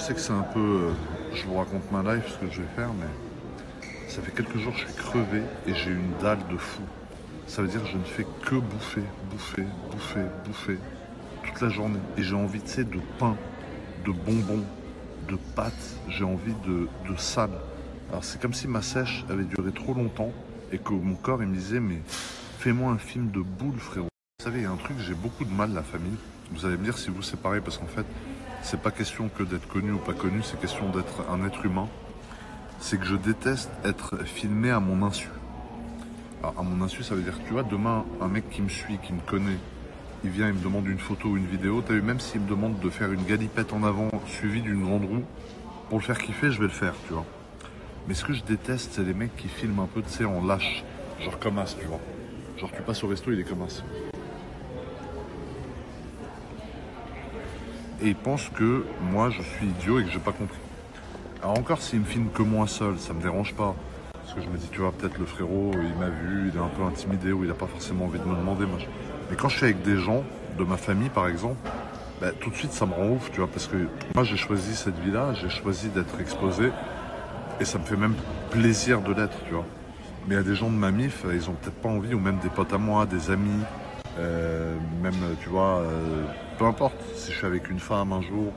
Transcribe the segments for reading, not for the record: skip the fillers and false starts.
sais que c'est un peu... je vous raconte ma life, ce que je vais faire, mais ça fait quelques jours que je suis crevé et j'ai une dalle de fou. Ça veut dire que je ne fais que bouffer toute la journée. Et j'ai envie, tu sais, de pain, de bonbons, de pâtes. J'ai envie de sale. Alors c'est comme si ma sèche avait duré trop longtemps et que mon corps il me disait mais fais-moi un film de boule, frérot. Vous savez, il y a un truc, j'ai beaucoup de mal, la famille. Vous allez me dire si vous c'est pareil, parce qu'en fait, c'est pas question que d'être connu ou pas connu, c'est question d'être un être humain. C'est que je déteste être filmé à mon insu. Alors, à mon insu, ça veut dire, tu vois, demain, un mec qui me suit, qui me connaît, il vient, il me demande une photo ou une vidéo. T'as vu, même s'il me demande de faire une galipette en avant, suivie d'une grande roue, pour le faire kiffer, je vais le faire, tu vois. Mais ce que je déteste, c'est les mecs qui filment un peu, tu sais, en lâche. Genre comme as, tu vois. Genre, tu passes au resto, il est comme as. Et ils pensent que moi, je suis idiot et que j'ai pas compris. Alors encore, s'il me filme que moi seul, ça me dérange pas. Parce que je me dis, tu vois, peut-être le frérot, il m'a vu, il est un peu intimidé ou il a pas forcément envie de me demander. Mais quand je suis avec des gens, de ma famille par exemple, bah, tout de suite, ça me rend ouf, tu vois. Parce que moi, j'ai choisi cette vie-là, j'ai choisi d'être exposé. Et ça me fait même plaisir de l'être, tu vois. Mais il y a des gens de ma mif, ils ont peut-être pas envie, ou même des potes à moi, des amis, même, tu vois, peu importe, si je suis avec une femme un jour,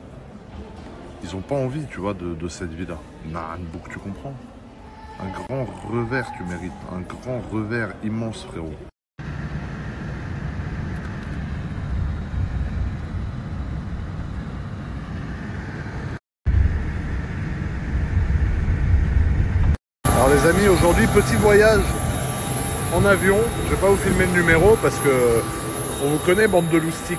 ils ont pas envie, tu vois, de cette vie-là. Bouc, tu comprends? Un grand revers, tu mérites. Un grand revers immense, frérot. Alors les amis, aujourd'hui, petit voyage en avion. Je vais pas vous filmer le numéro parce que on vous connaît, bande de loustiques.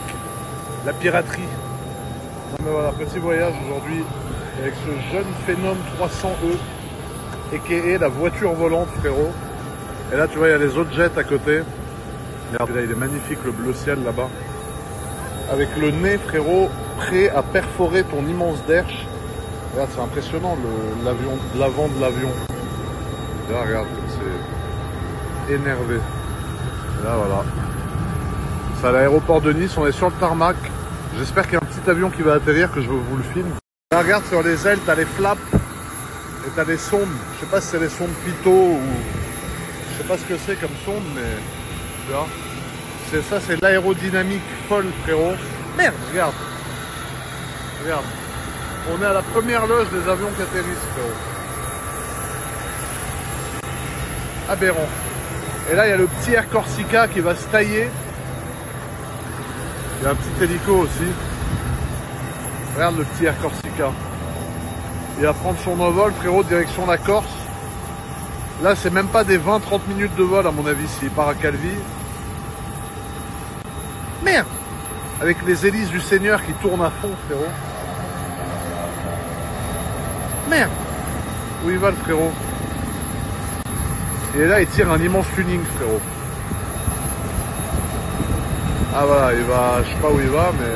La piraterie. Non mais voilà, petit voyage aujourd'hui avec ce jeune Phenom 300E et qui est la voiture volante, frérot. Et là, tu vois, il y a les autres jets à côté. Regarde, là, il est magnifique, le bleu ciel là-bas. Avec le nez, frérot, prêt à perforer ton immense derche. Regarde, c'est impressionnant, l'avant de l'avion. Là, regarde, c'est énervé. Et là, voilà. C'est à l'aéroport de Nice, on est sur le tarmac. J'espère qu'il y a un petit avion qui va atterrir, que je vous le filme. Là, regarde, sur les ailes, t'as les flaps et t'as les sondes. Je sais pas si c'est les sondes Pitot ou... Je sais pas ce que c'est comme sonde, mais... Tu vois, c'est ça, c'est l'aérodynamique folle, frérot. Merde, regarde. Regarde. On est à la première loge des avions qui atterrissent, frérot. Aberrant. Et là, il y a le petit Air Corsica qui va se tailler. Il y a un petit hélico aussi. Regarde le petit Air Corsica. Il va prendre son envol, frérot, direction la Corse. Là, c'est même pas des 20-30 minutes de vol, à mon avis, s'il part à Calvi. Merde! Avec les hélices du Seigneur qui tournent à fond, frérot. Merde! Où il va, le frérot? Et là, il tire un immense tuning, frérot. Ah voilà, il va, je sais pas où il va, mais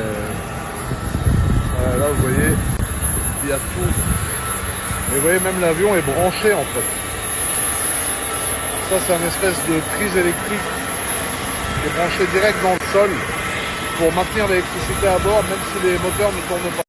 là, vous voyez, il y a tout. Et vous voyez, même l'avion est branché, en fait. Ça, c'est une espèce de prise électrique qui est branchée direct dans le sol pour maintenir l'électricité à bord, même si les moteurs ne tournent pas.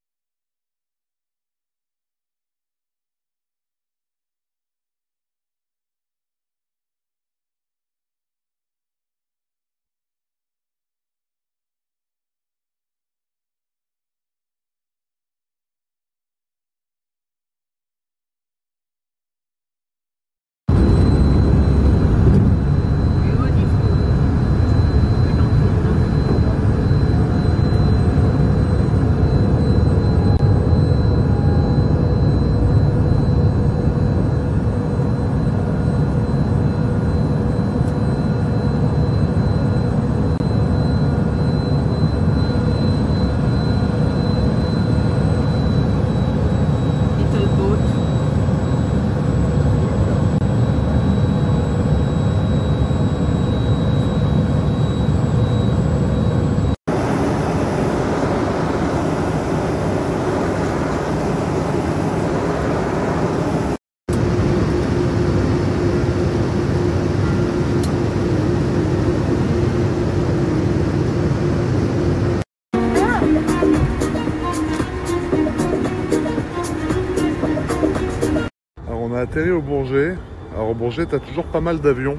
a atterri au Bourget. Alors au Bourget, tu as toujours pas mal d'avions,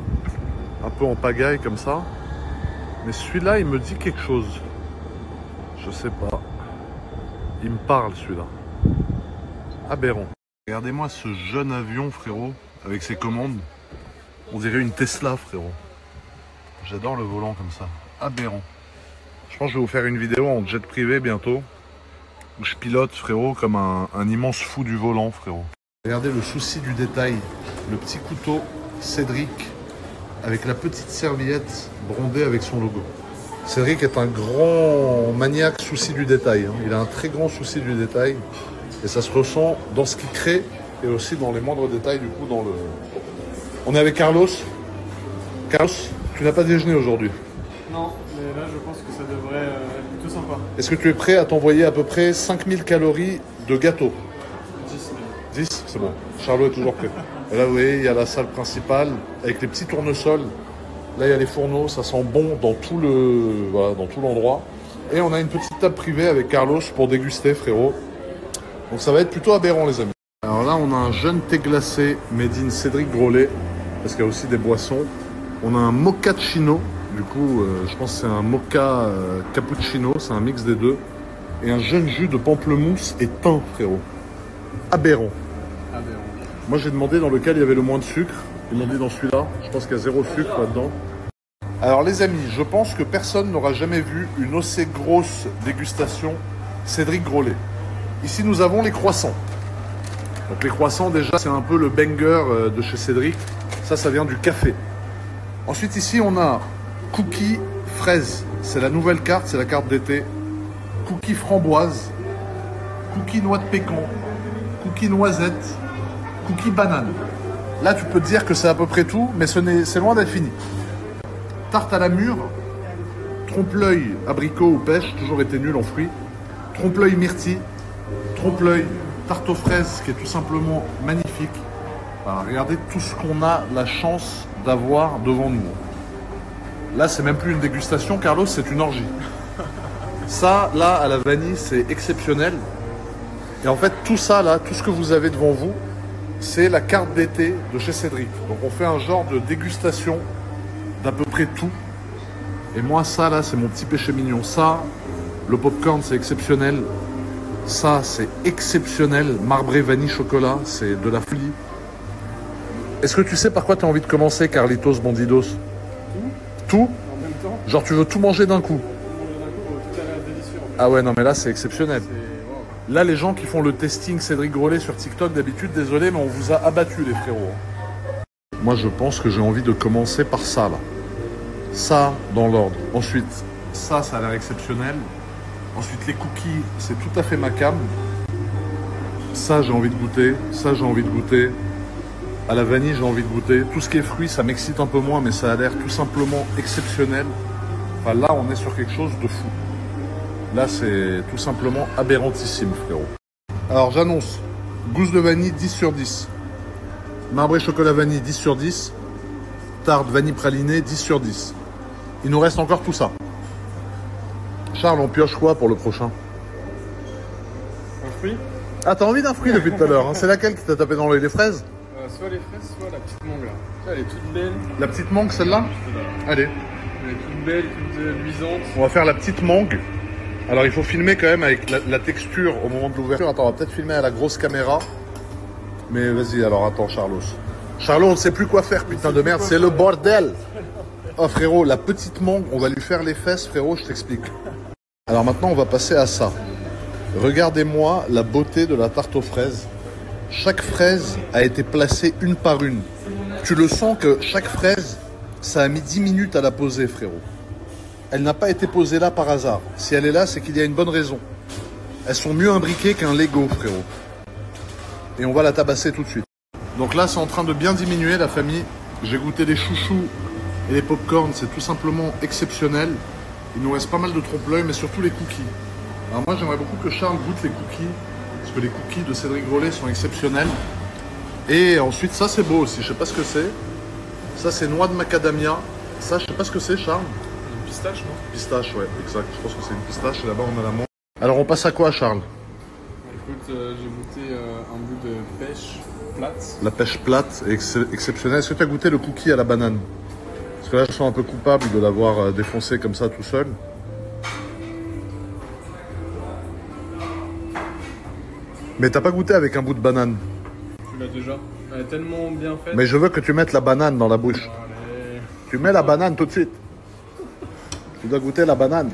un peu en pagaille comme ça. Mais celui-là, il me dit quelque chose. Je sais pas. Il me parle celui-là. Aberrant. Regardez-moi ce jeune avion, frérot, avec ses commandes. On dirait une Tesla, frérot. J'adore le volant comme ça. Aberrant. Je pense que je vais vous faire une vidéo en jet privé bientôt. Où je pilote, frérot, comme un immense fou du volant, frérot. Regardez le souci du détail. Le petit couteau Cédric avec la petite serviette brondée avec son logo. Cédric est un grand maniaque souci du détail. Il a un très grand souci du détail. Et ça se ressent dans ce qu'il crée et aussi dans les moindres détails, du coup, dans le... On est avec Carlos. Carlos, tu n'as pas déjeuné aujourd'hui? Non, mais là je pense que ça devrait être plutôt sympa. Est-ce que tu es prêt à t'envoyer à peu près 5000 calories de gâteau? 10 même. 10? C'est bon. Charlot est toujours prêt. Et là, vous voyez, il y a la salle principale avec les petits tournesols. Là, il y a les fourneaux. Ça sent bon dans tout le, voilà, dans tout l'endroit. Et on a une petite table privée avec Carlos pour déguster, frérot. Donc ça va être plutôt aberrant, les amis. Alors là, on a un jeune thé glacé made in Cédric Grolet. Parce qu'il y a aussi des boissons. On a un mochaccino. Du coup, je pense que c'est un mocha cappuccino. C'est un mix des deux. Et un jeune jus de pamplemousse et thym, frérot. Aberrant. Moi, j'ai demandé dans lequel il y avait le moins de sucre. Ils m'ont dit dans celui-là. Je pense qu'il y a 0 sucre là-dedans. Alors, les amis, je pense que personne n'aura jamais vu une aussi grosse dégustation Cédric Grolet. Ici, nous avons les croissants. Donc, les croissants, déjà, c'est un peu le banger de chez Cédric. Ça vient du café. Ensuite, ici, on a cookies fraises. C'est la nouvelle carte, c'est la carte d'été. Cookies framboise. Cookies noix de pécan. Cookies noisette. Cookies banane. Là, tu peux te dire que c'est à peu près tout, mais c'est loin d'être fini. Tarte à la mûre. Trompe-l'œil abricot ou pêche, toujours été nul en fruits. Trompe-l'œil myrtille. Trompe-l'œil tarte aux fraises, qui est tout simplement magnifique. Voilà, regardez tout ce qu'on a la chance d'avoir devant nous. Là, c'est même plus une dégustation, Carlos, c'est une orgie. Ça, là, à la vanille, c'est exceptionnel. Et en fait, tout ça, là, tout ce que vous avez devant vous, c'est la carte d'été de chez Cédric. Donc, on fait un genre de dégustation d'à peu près tout. Et moi, ça, là, c'est mon petit péché mignon. Ça, le popcorn, c'est exceptionnel. Ça, c'est exceptionnel. Marbré, vanille, chocolat, c'est de la folie. Est-ce que tu sais par quoi tu as envie de commencer, Carlitos Bandidos? Tout? En même temps, Genre, tu veux tout manger d'un coup? tout a l'air délicieux. En fait. Ah ouais, non, mais là, c'est exceptionnel. Wow. Là, les gens qui font le testing Cédric Grolet sur TikTok, d'habitude, désolé, mais on vous a abattu, les frérots. Moi, je pense que j'ai envie de commencer par ça, là. Ça, dans l'ordre. Ensuite, ça a l'air exceptionnel. Ensuite, les cookies, c'est tout à fait ma came. Ça, j'ai envie de goûter. Ça, j'ai envie de goûter. À la vanille, j'ai envie de goûter. Tout ce qui est fruits, ça m'excite un peu moins, mais ça a l'air tout simplement exceptionnel. Enfin, là, on est sur quelque chose de fou. Là, c'est tout simplement aberrantissime, frérot. Alors, j'annonce. Gousse de vanille, 10 sur 10. Marbré chocolat vanille, 10 sur 10. Tarte vanille pralinée, 10 sur 10. Il nous reste encore tout ça. Charles, on pioche quoi pour le prochain? Un fruit? Ah, t'as envie d'un fruit depuis tout à l'heure, hein. C'est laquelle qui t'a tapé dans l'œil? Les fraises? Soit les fraises, soit la petite mangue là. Ça, elle est toute belle. La petite mangue, celle-là? Allez. Elle est toute belle, toute luisante. On va faire la petite mangue. Alors, il faut filmer quand même avec la texture au moment de l'ouverture. Attends, on va peut-être filmer à la grosse caméra. Mais vas-y, alors attends, Charlos. Charlot, on ne sait plus quoi faire, putain de merde, c'est le bordel. Oh frérot, la petite mangue, on va lui faire les fesses, frérot, je t'explique. Alors maintenant, on va passer à ça. Regardez-moi la beauté de la tarte aux fraises. Chaque fraise a été placée une par une. Tu le sens que chaque fraise, ça a mis 10 minutes à la poser, frérot. Elle n'a pas été posée là par hasard. Si elle est là, c'est qu'il y a une bonne raison. Elles sont mieux imbriquées qu'un Lego, frérot. Et on va la tabasser tout de suite. Donc là, c'est en train de bien diminuer, la famille. J'ai goûté les chouchous et les pop-corn, c'est tout simplement exceptionnel. Il nous reste pas mal de trompe-l'œil, mais surtout les cookies. Alors moi, j'aimerais beaucoup que Charles goûte les cookies, parce que les cookies de Cédric Grolet sont exceptionnels. Et ensuite, ça, c'est beau aussi. Je sais pas ce que c'est. Ça, c'est noix de macadamia. Ça, je sais pas ce que c'est, Charles. Une pistache, non? Pistache, ouais, exact. Je pense que c'est une pistache. Et là-bas, on a la menthe. Alors, on passe à quoi, Charles? Écoute, j'ai goûté un bout de pêche plate. La pêche plate est exceptionnelle. Est-ce que tu as goûté le cookie à la banane? Parce que là, je sens un peu coupable de l'avoir défoncé comme ça tout seul. Mais t'as pas goûté avec un bout de banane? Tu l'as déjà. Elle est tellement bien faite. Mais je veux que tu mettes la banane dans la bouche. Allez. Tu mets la banane tout de suite. Tu dois goûter la banane.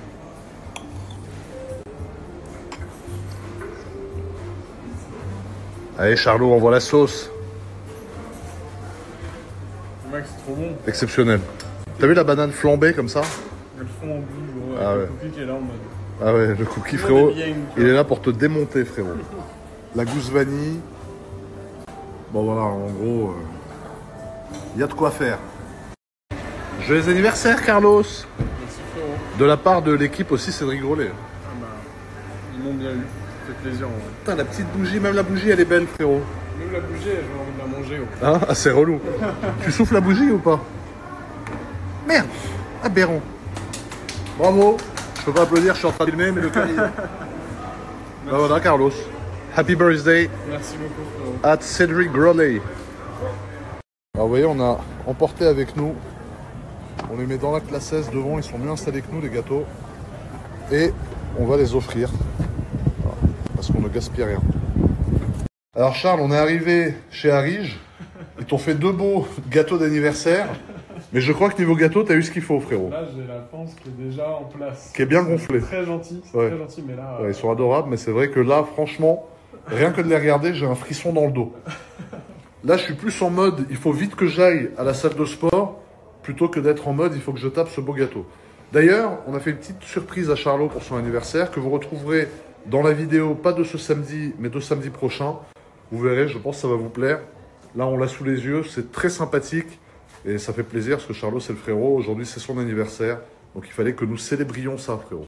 Allez, Charlot, envoie la sauce. Mec, c'est trop bon. Exceptionnel. T'as vu la banane flambée comme ça? Elle fond en bouche, gros. Ah Le ouais. cookie qui est là en mode. Ah ouais, le cookie, frérot, il est là pour te démonter, frérot. La gousse vanille. Bon, voilà, en gros, il y a de quoi faire. Joyeux anniversaire, Carlos! Merci frérot. De la part de l'équipe aussi, Cédric Grolet. Ah bah, ils m'ont bien eu. Ça fait plaisir en vrai. Putain, la petite bougie, même la bougie, elle est belle, frérot. Même la bougie, j'ai envie de la manger. Ouais. Hein? Ah, c'est relou. Tu souffles la bougie ou pas? Merde! Aberrant. Bravo! Je peux pas applaudir, je suis en train de filmer, mais le cas Bah voilà, Carlos. Happy birthday Merci beaucoup frérot. at Cédric Grolet. Alors vous voyez, on a emporté avec nous. On les met dans la classesse devant, ils sont mieux installés que nous, les gâteaux. Et on va les offrir. Voilà, parce qu'on ne gaspille rien. Alors Charles, on est arrivé chez Arige. Ils t'ont fait 2 beaux gâteaux d'anniversaire. Mais je crois que niveau gâteau, t'as eu ce qu'il faut, frérot. Là, j'ai la panse qui est déjà en place. Qui est bien gonflé. Très gentil, c'est Ouais. très gentil, mais là. Ouais, ils sont adorables, mais c'est vrai que là, franchement, rien que de les regarder, j'ai un frisson dans le dos. Là, je suis plus en mode, il faut vite que j'aille à la salle de sport, plutôt que d'être en mode, il faut que je tape ce beau gâteau. D'ailleurs, on a fait une petite surprise à Charlot pour son anniversaire, que vous retrouverez dans la vidéo, pas de ce samedi, mais de samedi prochain. Vous verrez, je pense que ça va vous plaire. Là, on l'a sous les yeux, c'est très sympathique. Et ça fait plaisir, parce que Charlot, c'est le frérot. Aujourd'hui, c'est son anniversaire. Donc, il fallait que nous célébrions ça, frérot.